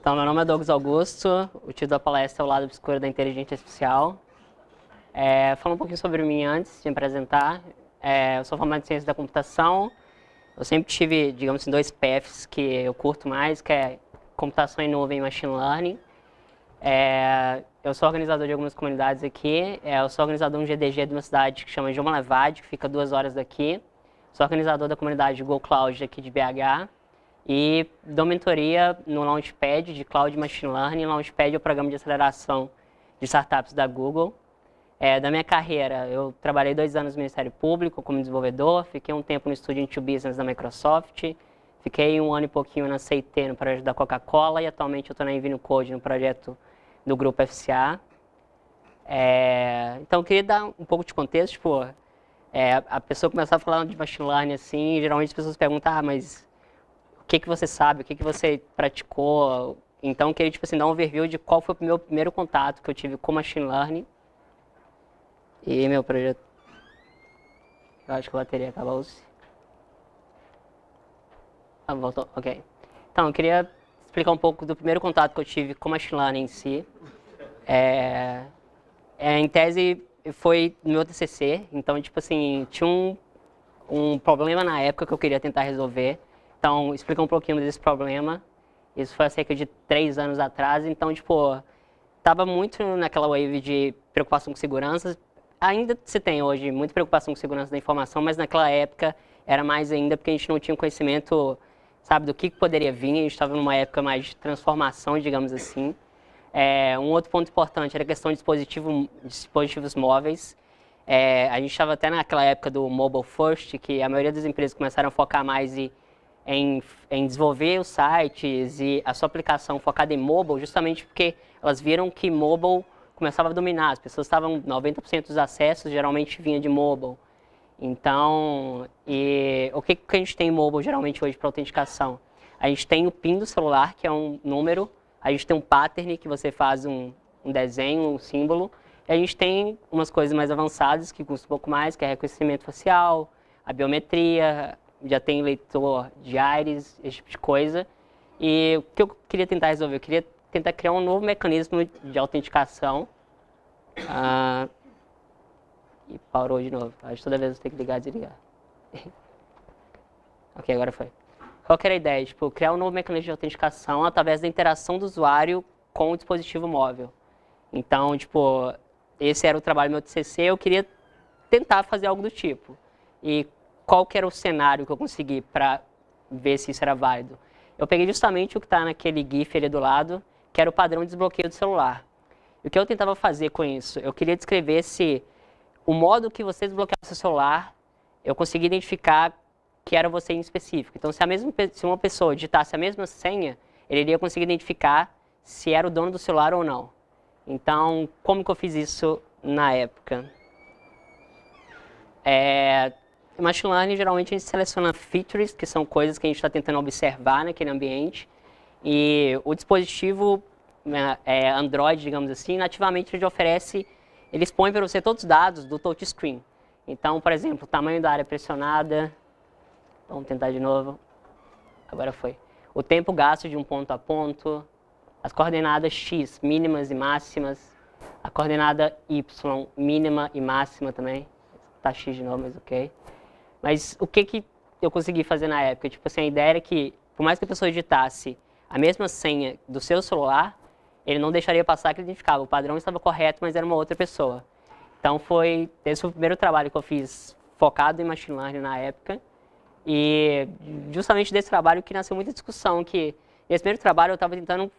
Então, meu nome é Douglas Augusto, o título da palestra é O Lado Obscuro da Inteligência Artificial. Falando um pouquinho sobre mim antes de me apresentar, eu sou formado em Ciência da Computação. Eu sempre tive, digamos assim, dois paths que eu curto mais, que é computação em nuvem e machine learning. Eu sou organizador de algumas comunidades aqui. Eu sou organizador de um GDG de uma cidade que chama Joma Levade, que fica 2 horas daqui. Sou organizador da comunidade Go Cloud aqui de BH. E dou mentoria no Launchpad de Cloud Machine Learning. Launchpad é o programa de aceleração de startups da Google. Da minha carreira, eu trabalhei 2 anos no Ministério Público como desenvolvedor, fiquei um tempo no estúdio Into Business da Microsoft, fiquei 1 ano e pouquinho na CIT, no projeto da Coca-Cola, e atualmente eu estou na Invino Code, no projeto do Grupo FCA. Então, eu queria dar um pouco de contexto, tipo, a pessoa começar a falar de Machine Learning assim, geralmente as pessoas perguntam, mas o que você sabe, o que você praticou? Então, eu queria, tipo assim, dar um overview de qual foi o meu primeiro contato que eu tive com Machine Learning. E meu projeto... Eu acho que a bateria acabou-se. Ah, voltou, ok. Então, eu queria explicar um pouco do primeiro contato que eu tive com Machine Learning em si. Em tese, foi no meu TCC. Então, tipo assim, tinha um problema na época que eu queria tentar resolver. Então, explicar um pouquinho desse problema. Isso foi há cerca de 3 anos atrás. Então, tipo, tava muito naquela wave de preocupação com segurança. Ainda se tem hoje muita preocupação com segurança da informação, mas naquela época era mais ainda porque a gente não tinha conhecimento, sabe, do que poderia vir. A gente estava numa época mais de transformação, digamos assim. Um outro ponto importante era a questão de dispositivos móveis. A gente estava até naquela época do mobile first, que a maioria das empresas começaram a focar mais em desenvolver os sites e a sua aplicação focada em mobile, justamente porque elas viram que mobile começava a dominar. As pessoas estavam, 90% dos acessos geralmente vinha de mobile. Então, o que a gente tem em mobile geralmente hoje para autenticação? A gente tem o PIN do celular, que é um número. A gente tem um pattern, que você faz um desenho, um símbolo. E a gente tem umas coisas mais avançadas, que custam um pouco mais, que é reconhecimento facial, a biometria, já tem leitor de íris, esse tipo de coisa. E o que eu queria tentar resolver? Eu queria tentar criar um novo mecanismo de autenticação. E parou de novo. Acho que toda vez eu tenho que ligar e desligar. Ok, agora foi. Qual que era a ideia? Tipo, criar um novo mecanismo de autenticação através da interação do usuário com o dispositivo móvel. Então, tipo, esse era o trabalho do meu TCC, eu queria tentar fazer algo do tipo. E qual que era o cenário que eu consegui para ver se isso era válido? Eu peguei justamente o que está naquele GIF ali do lado, que era o padrão de desbloqueio do celular. E o que eu tentava fazer com isso? Eu queria descrever se o modo que você desbloqueava seu celular, eu conseguia identificar que era você em específico. Então, se uma pessoa digitasse a mesma senha, ele iria conseguir identificar se era o dono do celular ou não. Então, como que eu fiz isso na época? Em Machine Learning, geralmente a gente seleciona features, que são coisas que a gente está tentando observar naquele ambiente. E o dispositivo Android, digamos assim, nativamente ele oferece, ele expõe para você todos os dados do touchscreen. Então, por exemplo, o tamanho da área pressionada. Vamos tentar de novo. Agora foi. O tempo gasto de um ponto a ponto. As coordenadas x, mínimas e máximas. A coordenada y, mínima e máxima também. Tá x de novo, mas ok. Mas o que eu consegui fazer na época? Tipo assim, a ideia era que, por mais que a pessoa digitasse a mesma senha do seu celular, ele não deixaria passar que ele identificava. O padrão estava correto, mas era uma outra pessoa. Então, esse foi o primeiro trabalho que eu fiz focado em Machine Learning na época. E justamente desse trabalho que nasceu muita discussão, que nesse primeiro trabalho eu estava tentando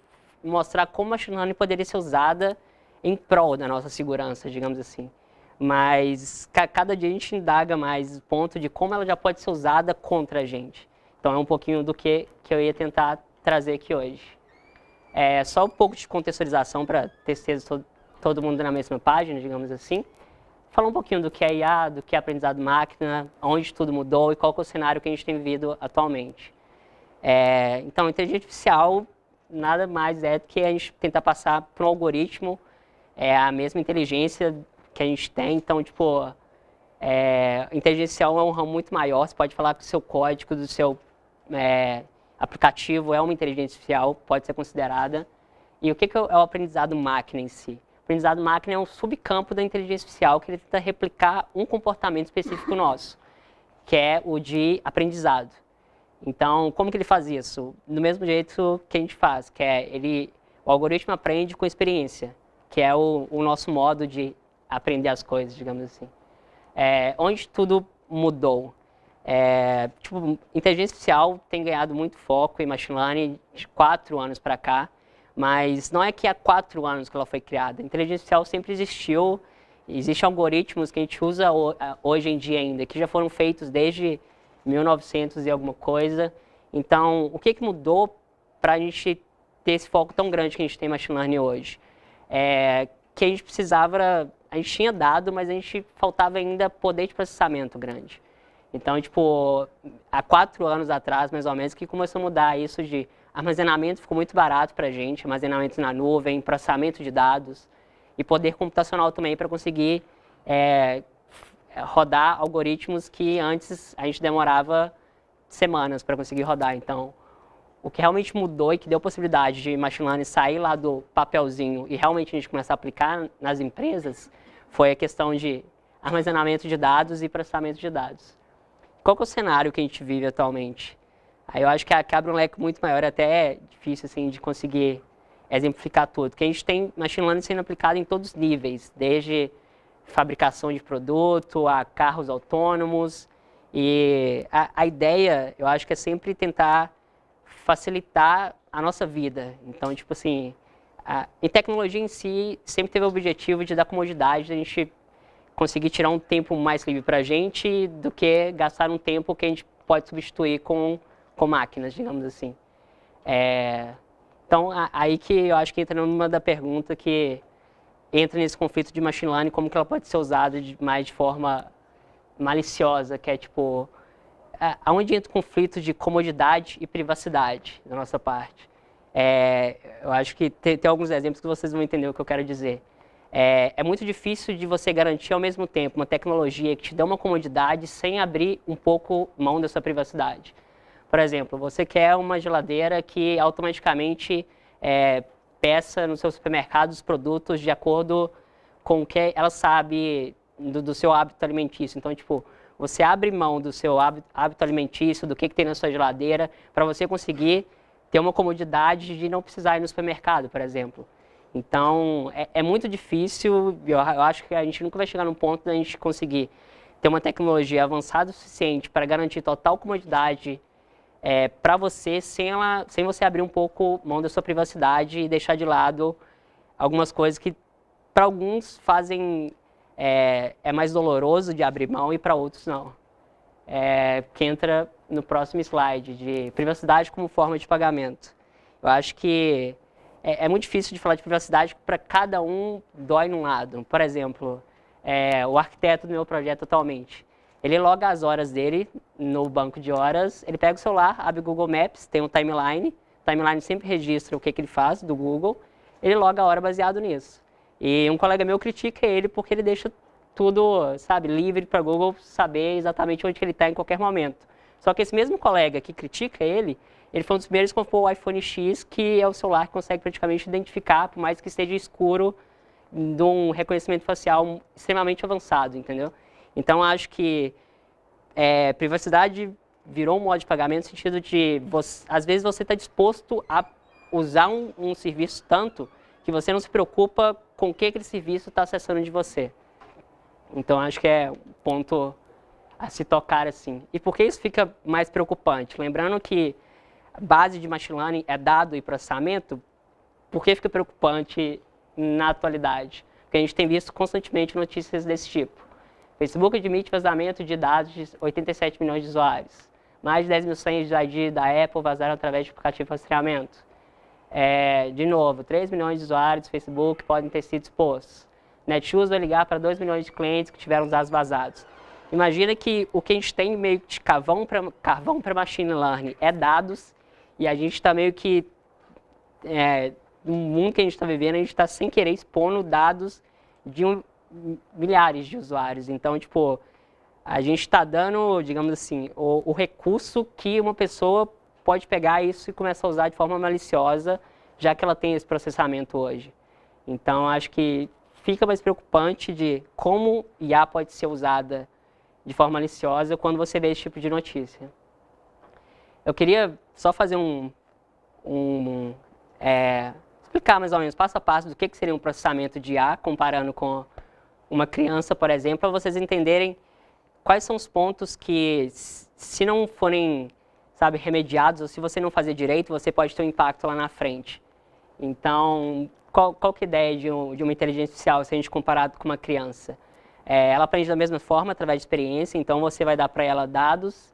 mostrar como a Machine Learning poderia ser usada em prol da nossa segurança, digamos assim. Mas cada dia a gente indaga mais o ponto de como ela já pode ser usada contra a gente. Então é um pouquinho do que eu ia tentar trazer aqui hoje. Só um pouco de contextualização para ter certeza todo mundo na mesma página, digamos assim. Falar um pouquinho do que é IA, do que é aprendizado máquina, onde tudo mudou e qual que é o cenário que a gente tem vivido atualmente. Então, inteligência artificial nada mais é do que a gente tentar passar para um algoritmo a mesma inteligência que a gente tem. Então, tipo, inteligência artificial é um ramo muito maior. Você pode falar com o seu código, aplicativo é uma inteligência artificial, pode ser considerada. E o que é o aprendizado máquina em si? O aprendizado máquina é um subcampo da inteligência artificial que ele tenta replicar um comportamento específico nosso, que é o de aprendizado. Então, como que ele faz isso? Do mesmo jeito que a gente faz, que é o algoritmo aprende com experiência, que é o nosso modo de aprender as coisas, digamos assim. Onde tudo mudou? Inteligência artificial tem ganhado muito foco em machine learning de 4 anos para cá, mas não é que há 4 anos que ela foi criada. A inteligência artificial sempre existiu, existem algoritmos que a gente usa hoje em dia ainda, que já foram feitos desde 1900 e alguma coisa. Então, o que mudou para a gente ter esse foco tão grande que a gente tem em machine learning hoje? Que a gente a gente tinha dado, mas a gente faltava ainda poder de processamento grande. Então, há 4 anos atrás, mais ou menos, que começou a mudar isso de armazenamento, ficou muito barato para a gente, armazenamento na nuvem, processamento de dados e poder computacional também para conseguir rodar algoritmos que antes a gente demorava semanas para conseguir rodar. Então, o que realmente mudou e que deu possibilidade de machine learning sair lá do papelzinho e realmente a gente começar a aplicar nas empresas foi a questão de armazenamento de dados e processamento de dados. Qual que é o cenário que a gente vive atualmente? Aí eu acho que abre um leque muito maior, até é difícil assim, de conseguir exemplificar tudo. Porque a gente tem machine learning sendo aplicado em todos os níveis, desde fabricação de produto a carros autônomos. E a ideia, eu acho que é sempre tentar facilitar a nossa vida. Então, em tecnologia em si, sempre teve o objetivo de dar comodidade, de a gente conseguir tirar um tempo mais livre para a gente do que gastar um tempo que a gente pode substituir com máquinas, digamos assim. Então, aí que eu acho que entra numa da pergunta que entra nesse conflito de machine learning, como que ela pode ser usada mais de forma maliciosa, que é aonde entra o conflito de comodidade e privacidade da nossa parte. Eu acho que tem alguns exemplos que vocês vão entender o que eu quero dizer. É muito difícil de você garantir ao mesmo tempo uma tecnologia que te dê uma comodidade sem abrir um pouco mão da sua privacidade. Por exemplo, você quer uma geladeira que automaticamente peça no seu supermercado os produtos de acordo com o que ela sabe do seu hábito alimentício. Então, você abre mão do seu hábito alimentício, do que tem na sua geladeira, para você conseguir ter uma comodidade de não precisar ir no supermercado, por exemplo. Então, é muito difícil, eu acho que a gente nunca vai chegar num ponto da gente conseguir ter uma tecnologia avançada o suficiente para garantir total comodidade para você, sem você abrir um pouco mão da sua privacidade e deixar de lado algumas coisas que, para alguns, é mais doloroso de abrir mão e para outros não. Que entra no próximo slide, de privacidade como forma de pagamento. Eu acho que é muito difícil de falar de privacidade, para cada um dói num lado. Por exemplo, o arquiteto do meu projeto atualmente, ele loga as horas dele no banco de horas, ele pega o celular, abre o Google Maps, tem um timeline, o timeline sempre registra o que ele faz do Google, ele loga a hora baseado nisso. E um colega meu critica ele porque ele deixa tudo, livre para o Google saber exatamente onde ele está em qualquer momento. Só que esse mesmo colega que critica ele foi um dos primeiros que comprou o iPhone X, que é o celular que consegue praticamente identificar, por mais que esteja escuro, de um reconhecimento facial extremamente avançado, entendeu? Então, acho que privacidade virou um modo de pagamento no sentido de, às vezes, você está disposto a usar um serviço tanto que você não se preocupa com o que aquele serviço está acessando de você. Então, acho que é um ponto a se tocar assim. E por que isso fica mais preocupante? Lembrando que a base de machine learning é dado e processamento, por que fica preocupante na atualidade? Porque a gente tem visto constantemente notícias desse tipo. Facebook admite vazamento de dados de 87 milhões de usuários. Mais de 10 mil senhas de ID da Apple vazaram através de aplicativo de rastreamento. De novo, 3 milhões de usuários do Facebook podem ter sido expostos. Netshoes vai ligar para 2 milhões de clientes que tiveram os dados vazados. Imagina que o que a gente tem meio de carvão para machine learning é dados, e a gente está meio que, no mundo que a gente está vivendo, a gente está sem querer expondo dados de milhares de usuários. Então, a gente está dando, digamos assim, o recurso que uma pessoa pode pegar isso e começar a usar de forma maliciosa, já que ela tem esse processamento hoje. Então, acho que fica mais preocupante de como IA pode ser usada de forma maliciosa quando você vê esse tipo de notícia. Eu queria só fazer explicar mais ou menos passo a passo do que seria um processamento de IA, comparando com uma criança, por exemplo, para vocês entenderem quais são os pontos que, se não forem, sabe, remediados, ou se você não fazer direito, você pode ter um impacto lá na frente. Então, qual que é a ideia de uma inteligência artificial, se a gente comparado com uma criança? Ela aprende da mesma forma, através de experiência, então você vai dar para ela dados.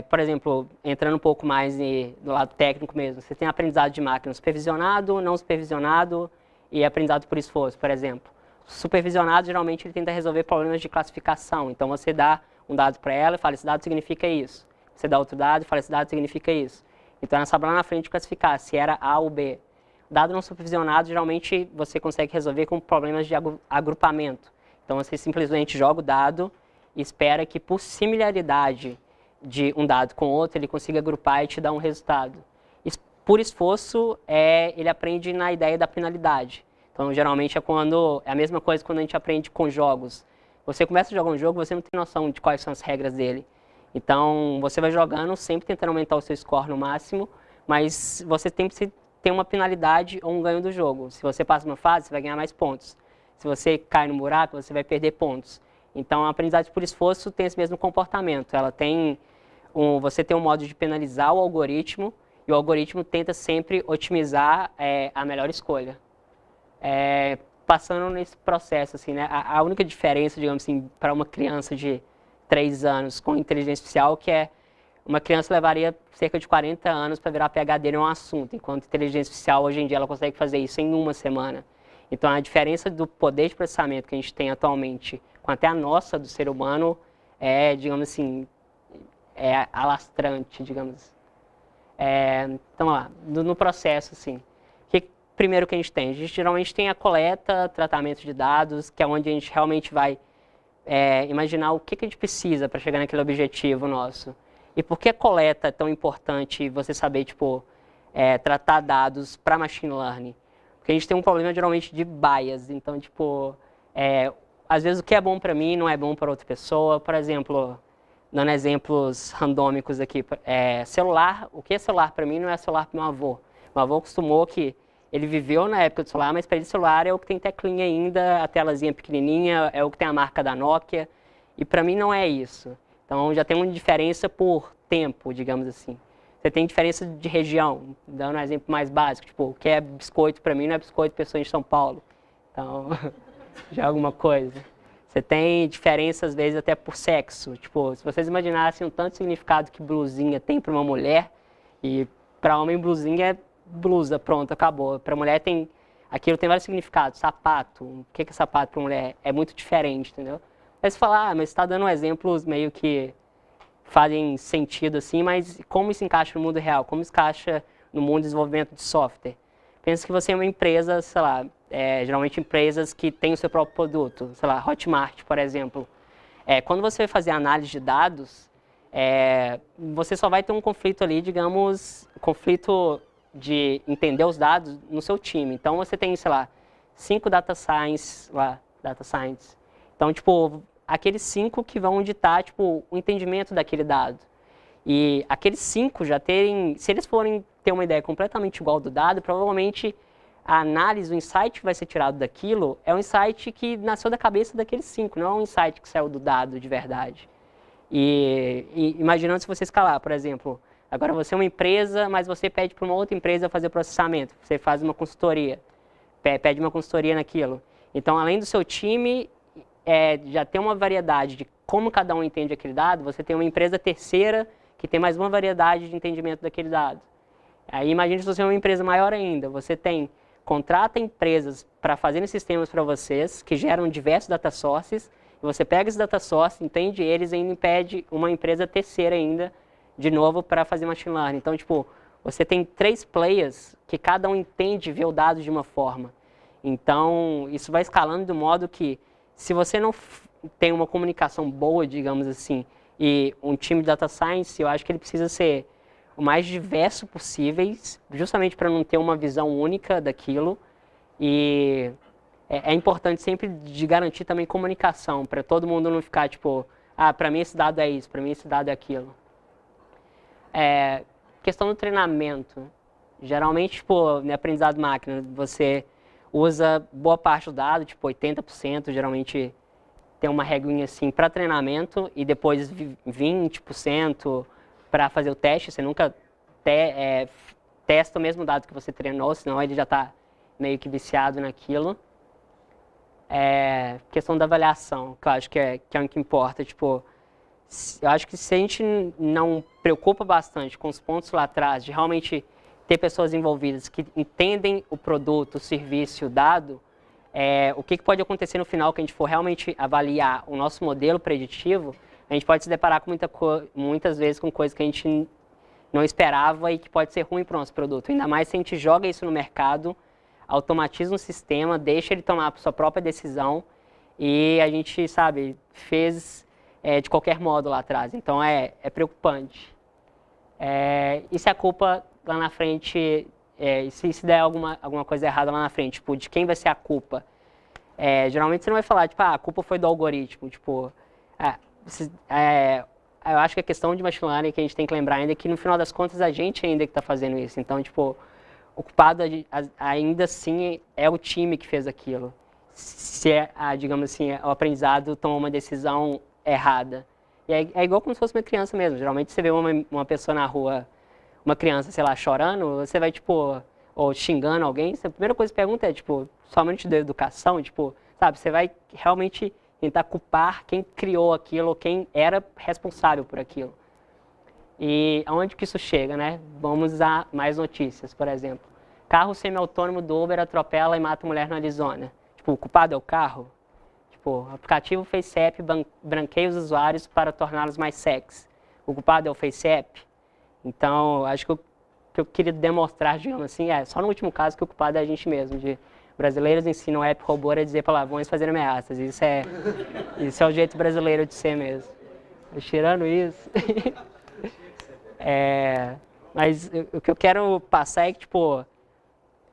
Por exemplo, entrando um pouco mais no lado técnico mesmo, você tem aprendizado de máquina supervisionado, não supervisionado e aprendizado por esforço, por exemplo. Supervisionado, geralmente, ele tenta resolver problemas de classificação. Então, você dá um dado para ela e fala, esse dado significa isso. Você dá outro dado e fala, esse dado significa isso. Então, ela sabe lá na frente classificar se era A ou B. Dado não supervisionado, geralmente, você consegue resolver com problemas de agrupamento. Então, você simplesmente joga o dado e espera que, por similaridade de um dado com outro, ele consiga agrupar e te dar um resultado. Por esforço, ele aprende na ideia da penalidade. Então, geralmente, é a mesma coisa quando a gente aprende com jogos. Você começa a jogar um jogo, você não tem noção de quais são as regras dele. Então, você vai jogando, sempre tentando aumentar o seu score no máximo, mas você tem que ter uma penalidade ou um ganho do jogo. Se você passa uma fase, você vai ganhar mais pontos. Se você cai no buraco, você vai perder pontos. Então, a aprendizagem por esforço tem esse mesmo comportamento. Você tem um modo de penalizar o algoritmo, e o algoritmo tenta sempre otimizar a melhor escolha. Passando nesse processo, assim, né? A única diferença, digamos assim, para uma criança de 3 anos com inteligência artificial, que uma criança levaria cerca de 40 anos para virar PhD em um assunto, enquanto inteligência artificial, hoje em dia, ela consegue fazer isso em uma semana. Então, a diferença do poder de processamento que a gente tem atualmente, com até a nossa, do ser humano, digamos assim, alastrante, digamos. Então, lá, no processo, assim, primeiro que a gente geralmente tem a coleta, tratamento de dados, que é onde a gente realmente vai imaginar o que a gente precisa para chegar naquele objetivo nosso. E por que a coleta é tão importante você saber, tipo, tratar dados para machine learning? Porque a gente tem um problema, geralmente, de bias. Então, tipo, às vezes o que é bom para mim não é bom para outra pessoa. Por exemplo, dando exemplos randômicos aqui, celular, o que é celular para mim não é celular para meu avô. Meu avô acostumou que ele viveu na época do celular, mas para ele celular é o que tem teclinha ainda, a telazinha pequenininha, é o que tem a marca da Nokia. E para mim não é isso. Então já tem uma diferença por tempo, digamos assim. Você tem diferença de região, dando um exemplo mais básico, tipo, o que é biscoito para mim não é biscoito para pessoa de São Paulo. Então, já é alguma coisa. Você tem diferença, às vezes, até por sexo. Tipo, se vocês imaginassem o tanto de significado que blusinha tem para uma mulher, e para homem blusinha é blusa, pronto, acabou. Para mulher aquilo tem vários significados. Sapato, o que é sapato para mulher? É muito diferente, entendeu? Aí você fala, mas você está dando exemplos meio que fazem sentido assim, mas como isso encaixa no mundo real? Como isso encaixa no mundo de desenvolvimento de software? Pensa que você é uma empresa, sei lá, geralmente empresas que têm o seu próprio produto, sei lá, Hotmart, por exemplo. Quando você vai fazer análise de dados, você só vai ter um conflito ali, digamos, conflito de entender os dados no seu time. Então, você tem, sei lá, 5 data science lá, data science. Então, tipo, aqueles 5 que vão ditar, tipo, o entendimento daquele dado. E aqueles 5 já se eles forem ter uma ideia completamente igual do dado, provavelmente a análise, o insight que vai ser tirado daquilo é um insight que nasceu da cabeça daqueles 5, não é um insight que saiu do dado de verdade. E imaginando se você escalar, por exemplo, agora você é uma empresa, mas você pede para uma outra empresa fazer processamento, você faz uma consultoria, pede uma consultoria naquilo. Então, além do seu time, já tem uma variedade de como cada um entende aquele dado, você tem uma empresa terceira que tem mais uma variedade de entendimento daquele dado. Aí imagine se você é uma empresa maior ainda, você contrata empresas para fazerem sistemas para vocês, que geram diversos data sources, e você pega esses data sources, entende eles e ainda pede uma empresa terceira ainda, de novo, para fazer machine learning. Então, tipo, você tem 3 players que cada um entende e vê o dado de uma forma. Então, isso vai escalando do modo que, se você não tem uma comunicação boa, digamos assim, e um time de data science, eu acho que ele precisa ser o mais diverso possíveis, justamente para não ter uma visão única daquilo. E é importante sempre de garantir também comunicação, para todo mundo não ficar tipo, ah, para mim esse dado é isso, para mim esse dado é aquilo. Questão do treinamento. Geralmente, tipo, no aprendizado máquina, você usa boa parte do dado, tipo 80%, geralmente tem uma reguinha assim para treinamento e depois 20% para fazer o teste. Você nunca testa o mesmo dado que você treinou, senão ele já está meio que viciado naquilo. Questão da avaliação, que eu acho que é o que importa. Tipo, eu acho que se a gente não preocupa bastante com os pontos lá atrás, de realmente ter pessoas envolvidas que entendem o produto, o serviço, o dado, o que pode acontecer no final que a gente for realmente avaliar o nosso modelo preditivo, a gente pode se deparar com muitas vezes com coisas que a gente não esperava e que pode ser ruim para o nosso produto. Ainda mais se a gente joga isso no mercado, automatiza um sistema, deixa ele tomar a sua própria decisão e a gente, sabe, fez de qualquer modo lá atrás. Então é preocupante. E se a culpa lá na frente, se der alguma coisa errada lá na frente, tipo, de quem vai ser a culpa? Geralmente você não vai falar, tipo, a culpa foi do algoritmo. Tipo, eu acho que a questão de machine learning que a gente tem que lembrar ainda é que no final das contas a gente ainda que está fazendo isso. Então, tipo, o culpado ainda assim é o time que fez aquilo. Se digamos assim, o aprendizado tomou uma decisão errada. E é igual como se fosse uma criança mesmo. Geralmente você vê uma pessoa na rua, uma criança, sei lá, chorando, você vai, tipo, ou xingando alguém, a primeira coisa que pergunta é, tipo, somente da educação, tipo, sabe, você vai realmente tentar culpar quem criou aquilo, quem era responsável por aquilo. E aonde que isso chega, né? Vamos a mais notícias, por exemplo. Carro semi-autônomo do Uber atropela e mata mulher na Arizona. Tipo, o culpado é o carro? Tipo, o aplicativo FaceApp branqueia os usuários para torná-los mais sexy. O culpado é o FaceApp? Então, acho que o que eu queria demonstrar, digamos assim, só no último caso que o culpado é a gente mesmo. De brasileiros ensinam o app robô a dizer palavrões e fazer ameaças. Isso é o jeito brasileiro de ser mesmo. Mas, tirando isso... mas o que eu quero passar é que, tipo,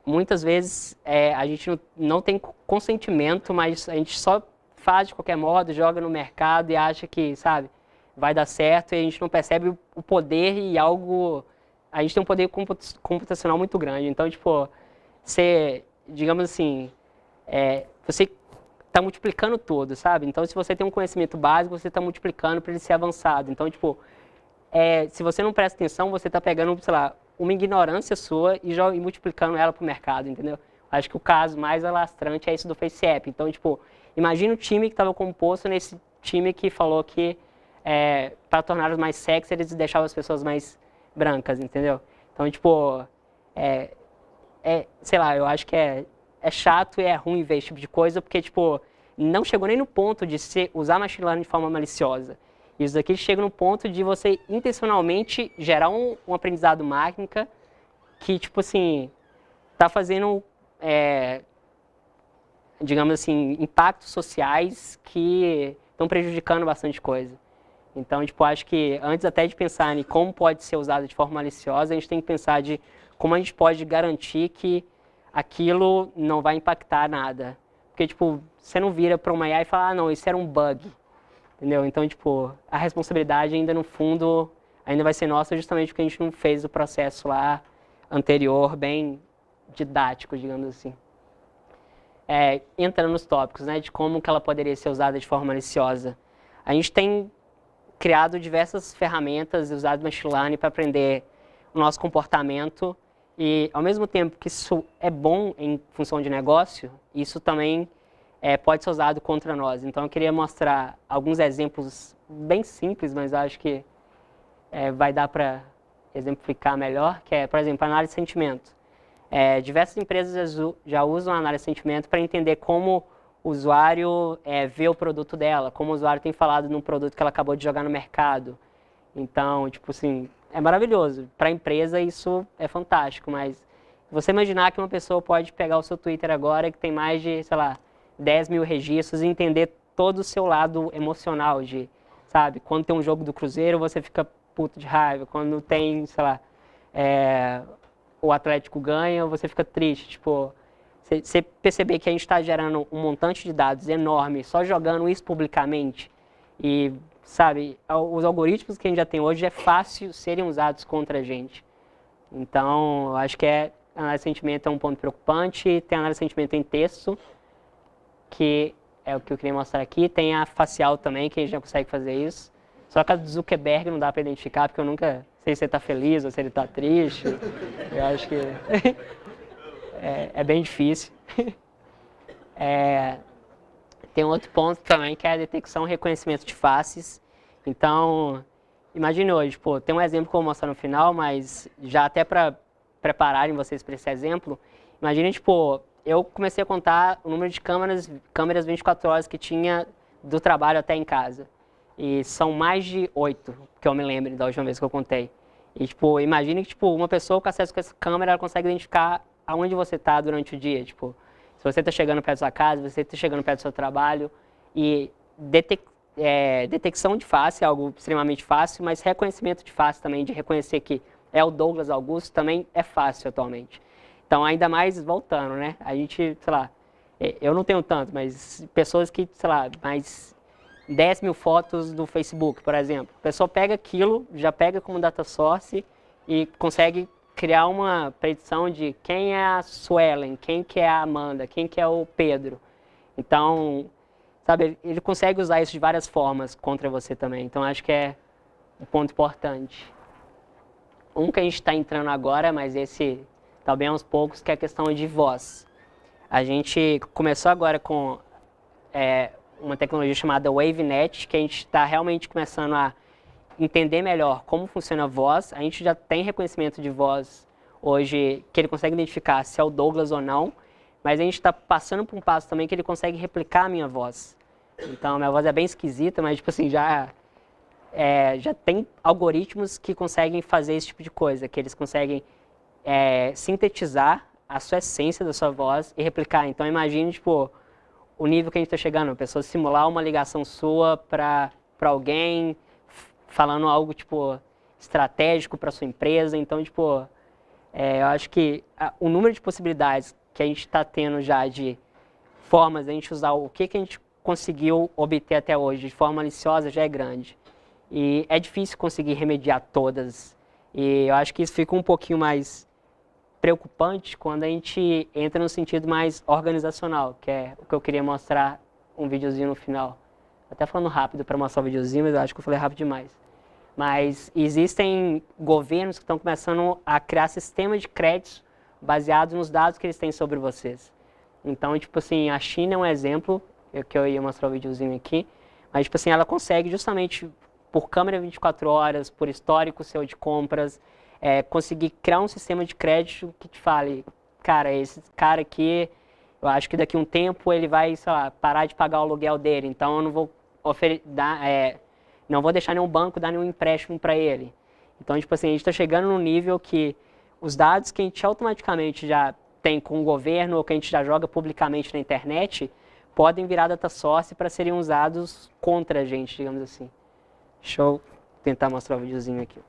muitas vezes a gente não tem consentimento, mas a gente só faz de qualquer modo, joga no mercado e acha que, sabe, vai dar certo e a gente não percebe o poder e algo... A gente tem um poder computacional muito grande. Então, tipo, você, digamos assim, você está multiplicando tudo, sabe? Então, se você tem um conhecimento básico, você está multiplicando para ele ser avançado. Então, tipo, se você não presta atenção, você está pegando, sei lá, uma ignorância sua e multiplicando ela para o mercado, entendeu? Acho que o caso mais alastrante é esse do FaceApp. Então, tipo, imagina o time que estava composto nesse time que falou que para torná-los mais sexy, eles deixavam as pessoas mais brancas, entendeu? Então, tipo, sei lá, eu acho que é chato e é ruim ver esse tipo de coisa, porque, tipo, não chegou nem no ponto de usar machine learning de forma maliciosa. Isso daqui chega no ponto de você intencionalmente gerar um aprendizado máquina que, tipo assim, está fazendo, digamos assim, impactos sociais que estão prejudicando bastante coisa. Então, tipo, acho que antes até de pensar em como pode ser usado de forma maliciosa, a gente tem que pensar de como a gente pode garantir que aquilo não vai impactar nada. Porque, tipo, você não vira para uma IA e fala, não, isso era um bug. Entendeu? Então, tipo, a responsabilidade ainda no fundo ainda vai ser nossa justamente porque a gente não fez o processo lá anterior bem didático, digamos assim. Entrando nos tópicos, né, de como que ela poderia ser usada de forma maliciosa. A gente tem criado diversas ferramentas e usado machine learning para aprender o nosso comportamento e, ao mesmo tempo que isso é bom em função de negócio, isso também pode ser usado contra nós. Então, eu queria mostrar alguns exemplos bem simples, mas acho que vai dar para exemplificar melhor, que é, por exemplo, análise de sentimento. Diversas empresas já usam a análise de sentimento para entender como o usuário vê o produto dela, como o usuário tem falado num produto que ela acabou de jogar no mercado. Então, tipo assim, é maravilhoso. Para a empresa isso é fantástico, mas você imaginar que uma pessoa pode pegar o seu Twitter agora, que tem mais de, sei lá, 10 mil registros e entender todo o seu lado emocional de, sabe, quando tem um jogo do Cruzeiro, você fica puto de raiva, quando tem, sei lá, o Atlético ganha, você fica triste, tipo, você perceber que a gente está gerando um montante de dados enorme, só jogando isso publicamente, e, sabe, os algoritmos que a gente já tem hoje é fácil serem usados contra a gente. Então, eu acho que análise de sentimento é um ponto preocupante, tem análise de sentimento em texto, que é o que eu queria mostrar aqui, tem a facial também, que a gente já consegue fazer isso. Só que a do Zuckerberg não dá para identificar, porque eu nunca sei se ele está feliz ou se ele está triste. Eu acho que é bem difícil. Tem outro ponto também, que é a detecção e reconhecimento de faces. Então, imagine hoje, pô, tem um exemplo que eu vou mostrar no final, mas já até para prepararem vocês para esse exemplo, imagine, tipo, eu comecei a contar o número de câmeras 24 horas que tinha do trabalho até em casa. E são mais de 8, que eu me lembro da última vez que eu contei. E, tipo, imagine que, tipo, uma pessoa com acesso com essa câmera, ela consegue identificar aonde você está durante o dia. Tipo, se você está chegando perto da sua casa, você está chegando perto do seu trabalho. E detecção de face é algo extremamente fácil, mas reconhecimento de face também, de reconhecer que é o Douglas Augusto, também é fácil atualmente. Então, ainda mais voltando, né? A gente, sei lá, eu não tenho tanto, mas pessoas que, sei lá, mais 10 mil fotos do Facebook, por exemplo. A pessoa pega aquilo, já pega como data source e consegue criar uma predição de quem é a Suelen, quem que é a Amanda, quem que é o Pedro. Então, sabe, ele consegue usar isso de várias formas contra você também. Então, acho que é um ponto importante. Um que a gente está entrando agora, mas esse também aos poucos, que é a questão de voz. A gente começou agora com uma tecnologia chamada WaveNet, que a gente está realmente começando a entender melhor como funciona a voz. A gente já tem reconhecimento de voz hoje, que ele consegue identificar se é o Douglas ou não, mas a gente está passando por um passo também que ele consegue replicar a minha voz. Então, a minha voz é bem esquisita, mas, tipo assim, já tem algoritmos que conseguem fazer esse tipo de coisa, que eles conseguem sintetizar a sua essência da sua voz e replicar. Então, imagine, tipo, o nível que a gente está chegando, a pessoa simular uma ligação sua para alguém, falando algo, tipo, estratégico para sua empresa. Então, tipo, eu acho que o número de possibilidades que a gente está tendo já de formas de a gente usar o que a gente conseguiu obter até hoje de forma maliciosa já é grande. E é difícil conseguir remediar todas. E eu acho que isso fica um pouquinho mais preocupante quando a gente entra no sentido mais organizacional, que é o que eu queria mostrar um videozinho no final. Até falando rápido para mostrar o videozinho, mas eu acho que eu falei rápido demais. Mas existem governos que estão começando a criar sistemas de créditos baseados nos dados que eles têm sobre vocês. Então, tipo assim, a China é um exemplo, que eu ia mostrar o videozinho aqui, mas, tipo assim, ela consegue justamente por câmera 24 horas, por histórico seu de compras, conseguir criar um sistema de crédito que te fale, cara, esse cara aqui, eu acho que daqui a um tempo ele vai, sei lá, parar de pagar o aluguel dele, então eu não vou não vou deixar nenhum banco dar nenhum empréstimo para ele. Então, tipo assim, a gente está chegando num nível que os dados que a gente automaticamente já tem com o governo ou que a gente já joga publicamente na internet podem virar data source para serem usados contra a gente, digamos assim. Deixa eu tentar mostrar o videozinho aqui.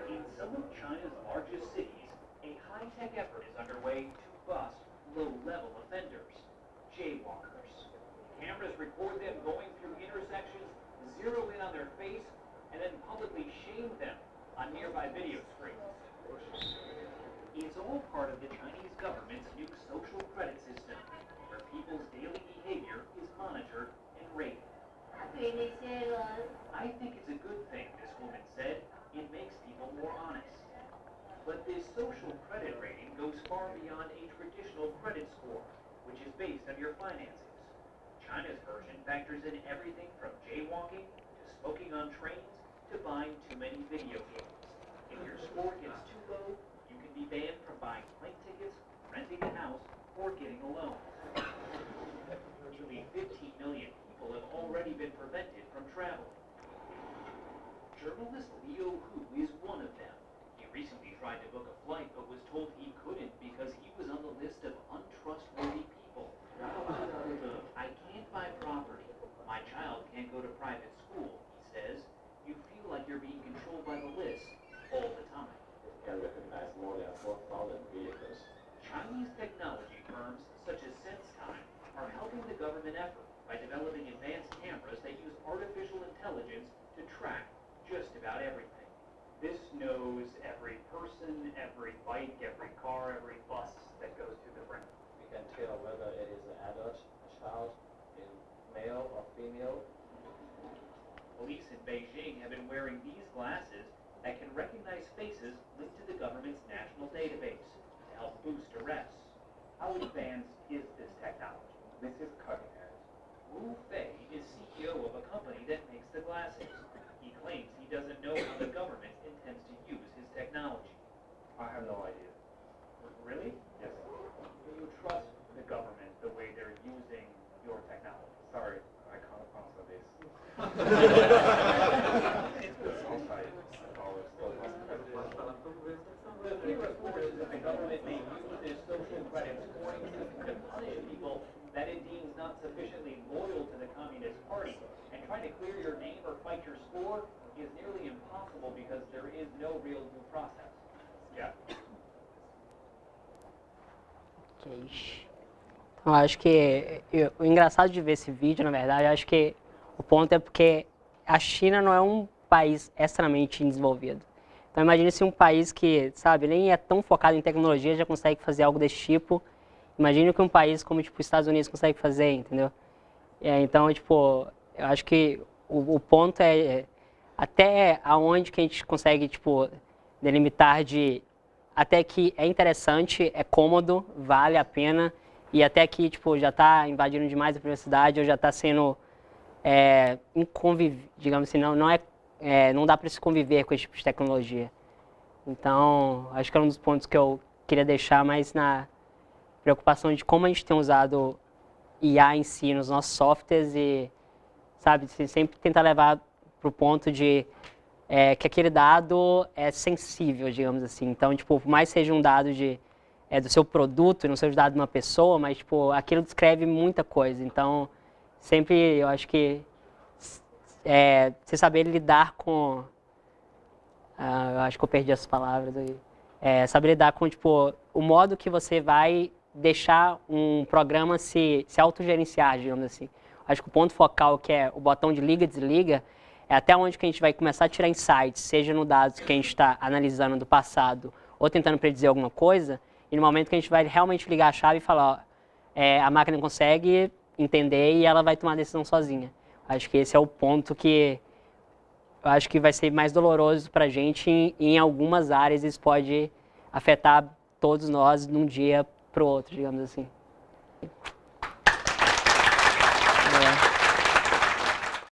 In some of China's largest cities, a high-tech effort is underway to bust low-level offenders, jaywalkers. Cameras record them going through intersections, zero in on their face, and then publicly shame them on nearby video screens. It's all part of the Chinese government's new social credit system, where people's daily behavior is monitored and rated. I think it's a good thing, this woman said. It makes people more honest. But this social credit rating goes far beyond a traditional credit score, which is based on your finances. China's version factors in everything from jaywalking to smoking on trains to buying too many video games. If your score gets too low, you can be banned from buying plane tickets, renting a house, or getting a loan. Nearly 15 million people have already been prevented from traveling. Journalist Leo Hu is one of them. He recently tried to book a flight but was told he couldn't because he was on the list of untrustworthy people. I can't buy property. government effort by developing advanced cameras that use artificial intelligence to track just about everything. This knows every person, every bike, every car, every bus that goes through the ring. We can tell whether it is an adult, a child, a male or female. Police in Beijing have been wearing these glasses that can recognize faces linked to the government's national database to help boost arrests. How advanced is this technology? This is cutting edge. Wu Fei is CEO of a company that makes the glasses. He claims he doesn't know how the government intends to use his technology. I have no idea. Really? Yes. Do you trust the government the way they're using your technology? Sorry, I can't answer this. The fear, of course, is that the government may use this social credit scoring system to punish people that it deems not sufficiently loyal to the Communist Party. And trying to clear your name or fight your score is nearly impossible because there is no real due process. Yeah. Ok. Então, acho que o engraçado de ver esse vídeo, na verdade, acho que o ponto é porque a China não é um país extremamente desenvolvido. Então, imagine se um país que, sabe, nem é tão focado em tecnologia já consegue fazer algo desse tipo. Imagine o que um país como, tipo, os Estados Unidos consegue fazer, entendeu? Então, tipo, eu acho que o ponto é até aonde que a gente consegue, tipo, delimitar de até que é interessante, é cômodo, vale a pena, e até que, tipo, já está invadindo demais a privacidade ou já está sendo digamos assim, não dá para se conviver com esse tipo de tecnologia. Então, acho que é um dos pontos que eu queria deixar mais na preocupação de como a gente tem usado IA em si nos nossos softwares e, sabe, sempre tentar levar para o ponto de que aquele dado é sensível, digamos assim. Então, tipo, por mais seja um dado do seu produto e não seja um dado de uma pessoa, mas, tipo, aquilo descreve muita coisa. Então, sempre eu acho que você saber lidar com... eu acho que eu perdi as palavras aí. Saber lidar com, tipo, o modo que você vai deixar um programa se autogerenciar, digamos assim. Acho que o ponto focal, que é o botão de liga e desliga, é até onde que a gente vai começar a tirar insights, seja no dados que a gente está analisando do passado ou tentando predizer alguma coisa, e no momento que a gente vai realmente ligar a chave e falar, a máquina consegue entender e ela vai tomar a decisão sozinha. Acho que esse é o ponto que eu acho que vai ser mais doloroso para a gente e em algumas áreas isso pode afetar todos nós de um dia para o outro, digamos assim.